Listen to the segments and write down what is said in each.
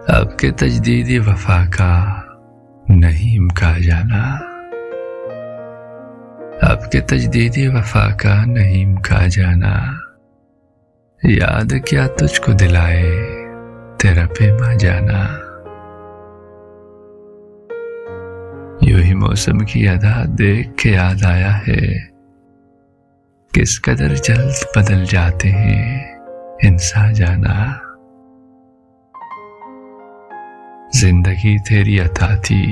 अब के तजदीदी वफा का नहीं इम्का जाना, अब के तजदीदी वफा का नहीं इम्का जाना। याद क्या तुझको दिलाए तेरा पैमा जाना। यूं ही मौसम की अदा देख के याद आया है, किस कदर जल्द बदल जाते हैं इंसान जाना। जिंदगी तेरी अता थी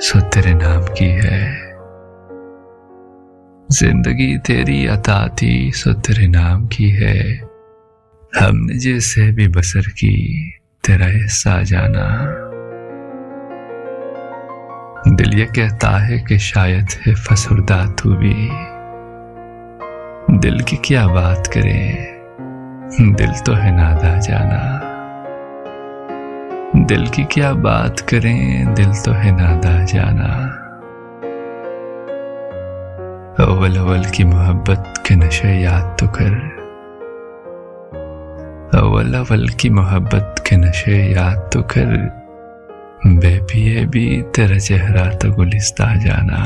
सो तेरे नाम की है, जिंदगी तेरी अता थी सो तेरे नाम की है। हमने जैसे भी बसर की तेरा हिस्सा जाना। दिल ये कहता है कि शायद है फसुर्दा तू भी, दिल की क्या बात करें दिल तो है नादा जाना। दिल की क्या बात करें दिल तो है नादा जाना। अव्वल अव्वल की मोहब्बत के नशे याद तो कर, अव्वल अव्वल की मोहब्बत के नशे याद तो कर। बेपिए भी तेरा चेहरा तो गुलिस्ता जाना।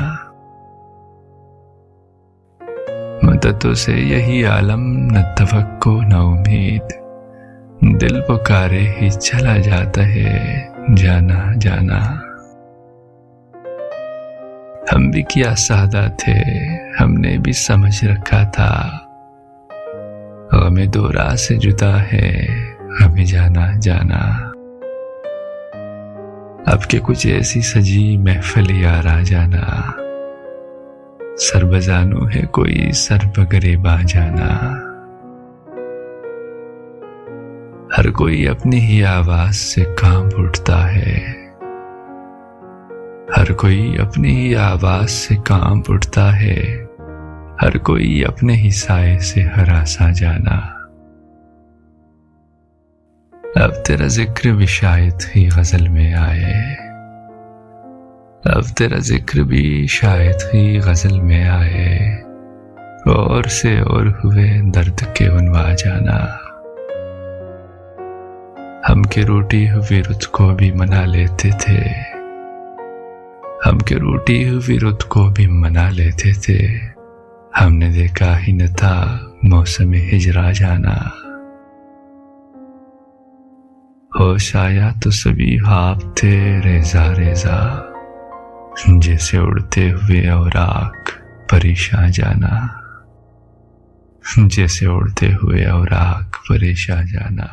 मददों से यही आलम न तवक्को न उम्मीद, दिल पुकारे ही चला जाता है जाना जाना। हम भी क्या सादा थे हमने भी समझ रखा था, हमें दो राह से जुदा है हमें जाना जाना। अब के कुछ ऐसी सजी महफिल यार आ जाना, सरबजानू है कोई सर बगरेबा जाना। हर कोई अपनी ही आवाज से कांप उठता है, हर कोई अपनी ही आवाज से कांप उठता है। हर कोई अपने ही साए से हरासा जाना। अब तेरा जिक्र भी शायद ही गजल में आए, अब तेरा जिक्र भी शायद ही गजल में आए। और से और हुए दर्द के उनवा जाना। हम के रूठी हुई रुत को भी मना लेते थे, हम के रूठी हुई रुत को भी मना लेते थे। हमने देखा ही न था मौसम हिजरा जाना। होश आया तो सभी ख्वाब थे रेजा रेजा, जैसे उड़ते हुए औराक परेशान जाना, जैसे उड़ते हुए औराक परेशान जाना।